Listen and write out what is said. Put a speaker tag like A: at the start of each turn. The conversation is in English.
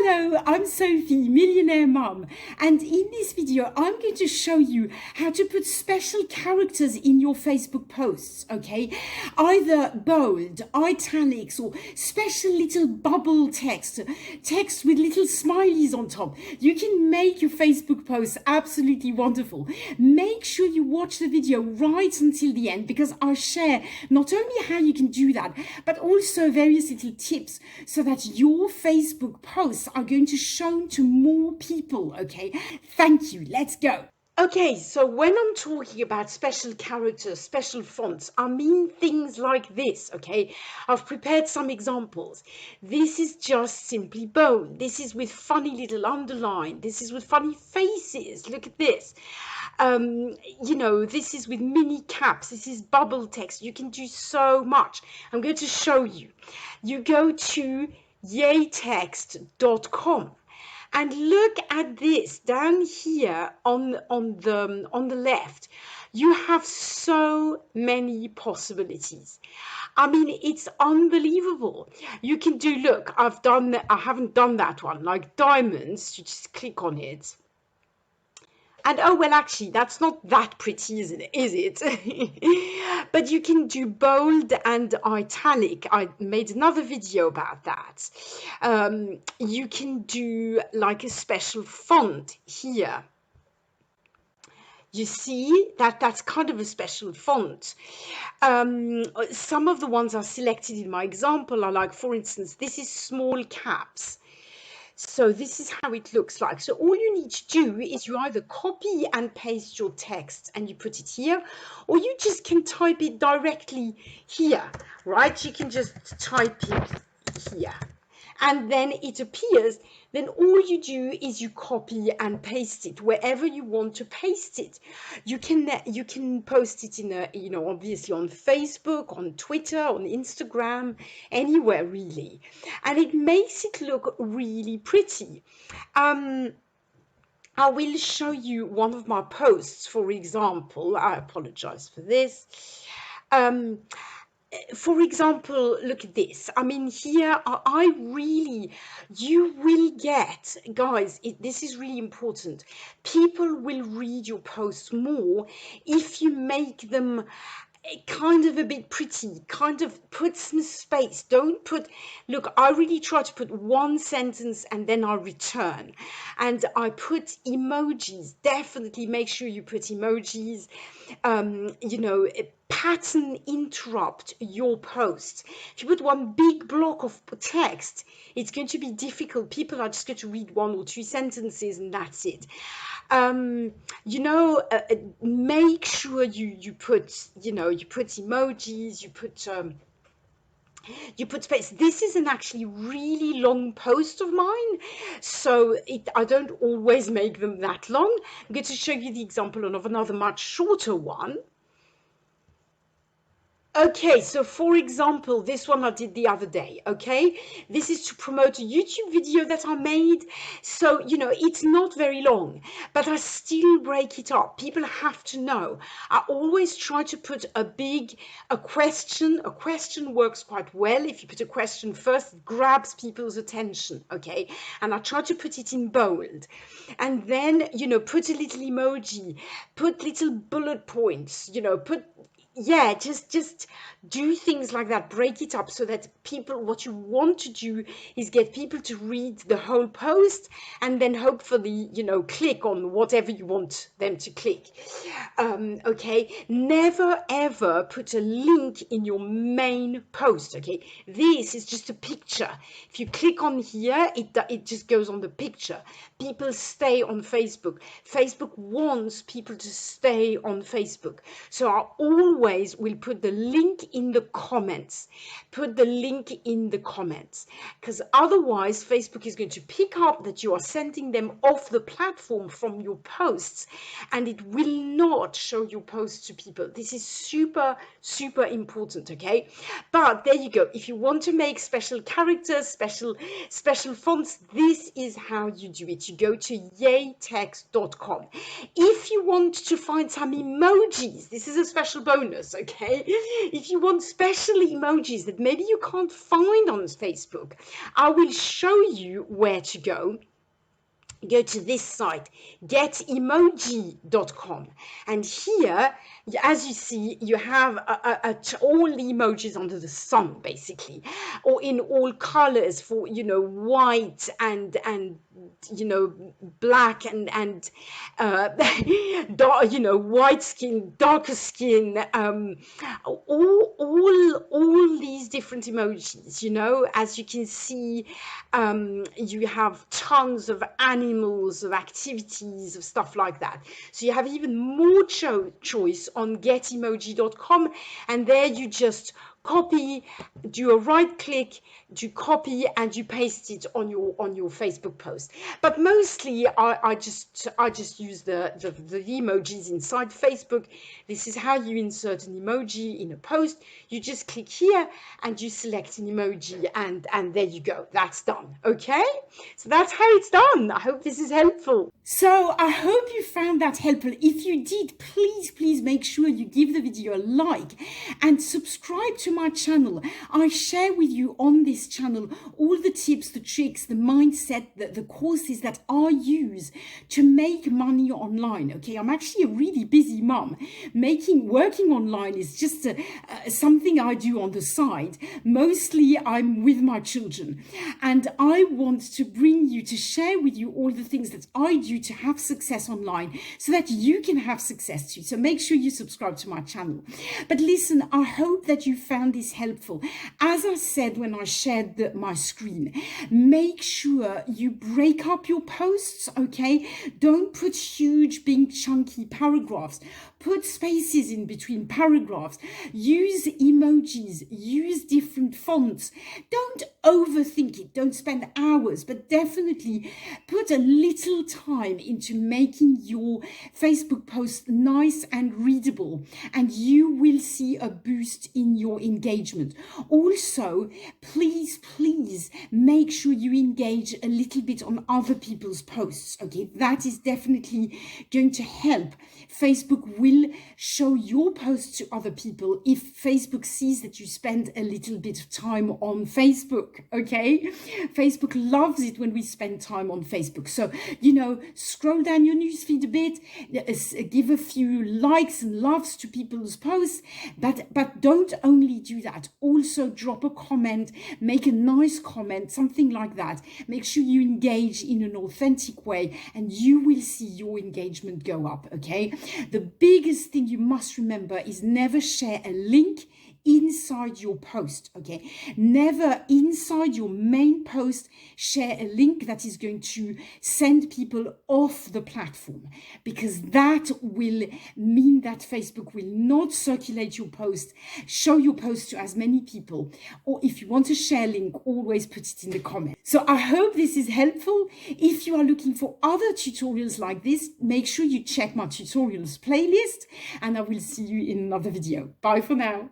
A: Hello, I'm Sophie, Millionaire Mum, and in this video I'm going to show you how to put special characters in your Facebook posts, okay? Either bold, italics, or special little bubble text with little smileys on top. You can make your Facebook posts absolutely wonderful. Make sure you watch the video right until the end, because I share not only how you can do that, but also various little tips so that your Facebook posts are going to show to more people, okay? Thank you. Let's go. Okay, so when I'm talking about special characters, special fonts, I mean things like this, okay? I've prepared some examples. This is just simply bold. This is with funny little underline. This is with funny faces. Look at this. You know, this is with mini caps. This is bubble text. You can do so much. I'm going to show you. You go to 𝐤𝐧𝐭 and look at this down here on the left. You have so many possibilities. I mean, it's unbelievable. You can do, look, I haven't done that one, like diamonds. You just click on it. And oh, well, actually, that's not that pretty, is it? But you can do bold and italic. I made another video about that. You can do like a special font here. You see that's kind of a special font. Some of the ones are selected in my example are like, for instance, this is small caps. So this is how it looks like. So all you need to do is you either copy and paste your text and you put it here, or you just can type it directly here, right? You can just type it here and then it appears. Then all you do is you copy and paste it wherever you want to paste it. You can post it in a, you know, obviously on Facebook, on Twitter, on Instagram, anywhere really, and it makes it look really pretty. I will show you one of my posts, for example. I apologize for this. For example, look at this. I mean, here, you will get, guys, this is really important. People will read your posts more if you make them kind of a bit pretty, kind of put some space. Don't put, look, I really try to put one sentence and then I return. And I put emojis. Definitely make sure you put emojis. You know, pattern interrupt your post. If you put one big block of text, it's going to be difficult. People are just going to read one or two sentences and that's it. You know, make sure you put, you know, you put emojis, you put space. This is an actually really long post of mine, so I don't always make them that long. I'm going to show you the example of another much shorter one. Okay, so for example, this one I did the other day, okay? This is to promote a YouTube video that I made. So, you know, it's not very long, but I still break it up. People have to know. I always try to put a question. A question works quite well. If you put a question first, it grabs people's attention, okay? And I try to put it in bold. And then, you know, put a little emoji, put little bullet points, you know, yeah, just do things like that. Break it up so that people, what you want to do is get people to read the whole post and then hopefully, you know, click on whatever you want them to click. Okay, never ever put a link in your main post. Okay, this is just a picture. If you click on here, it just goes on the picture. People stay on Facebook. Facebook wants people to stay on Facebook. So I always will put the link in the comments. Put the link in the comments, because otherwise Facebook is going to pick up that you are sending them off the platform from your posts, and it will not show your posts to people. This is super, super important, okay? But there you go. If you want to make special characters, special fonts, this is how you do it. You go to 𝐤𝐧𝐭. If you want to find some emojis, this is a special bonus. bonus, okay? If you want special emojis that maybe you can't find on Facebook, I will show you where to go. Go to this site, getemoji.com, and here, as you see, you have all the emojis under the sun, basically, or in all colors for, you know, white and you know, black and dark, you know, white skin, darker skin, all these different emojis, you know. As you can see, you have tons of animals, of activities, of stuff like that. So you have even more choice on getemoji.com, and there you just copy, do a right click, do copy, and you paste it on your Facebook post. But mostly I just use the emojis inside Facebook. This is how you insert an emoji in a post. You just click here and you select an emoji, and there you go, that's done. Okay, so that's how it's done. I hope this is helpful.
B: So I hope you found that helpful. If you did, please make sure you give the video a like and subscribe to my channel. I share with you on this channel all the tips, the tricks, the mindset, the courses that I use to make money online. Okay, I'm actually a really busy mom. Working online is just something I do on the side. Mostly I'm with my children, and I want to share with you all the things that I do to have success online so that you can have success too. So make sure you subscribe to my channel. But listen, I hope that you found this helpful. As I said when I shared my screen, make sure you break up your posts, okay? Don't put huge, big, chunky paragraphs. Put spaces in between paragraphs. Use emojis. Use different fonts. Don't overthink it. Don't spend hours, but definitely put a little time into making your Facebook post nice and readable, and you will see a boost in your engagement. Also, please make sure you engage a little bit on other people's posts. Okay, that is definitely going to help. Facebook will show your posts to other people if Facebook sees that you spend a little bit of time on Facebook. Okay, Facebook loves it when we spend time on Facebook. So, you know, scroll down your newsfeed a bit, give a few likes and loves to people's posts, but don't only do that. Also drop a comment, make a nice comment, something like that. Make sure you engage in an authentic way, and you will see your engagement go up. Okay, the biggest thing you must remember is never share a link inside your post. Okay, never inside your main post share a link that is going to send people off the platform, because that will mean that Facebook will not circulate your post, show your post to as many people. Or if you want to share a link, always put it in the comments. So I hope this is helpful. If you are looking for other tutorials like this, make sure you check my tutorials playlist, and I will see you in another video. Bye for now.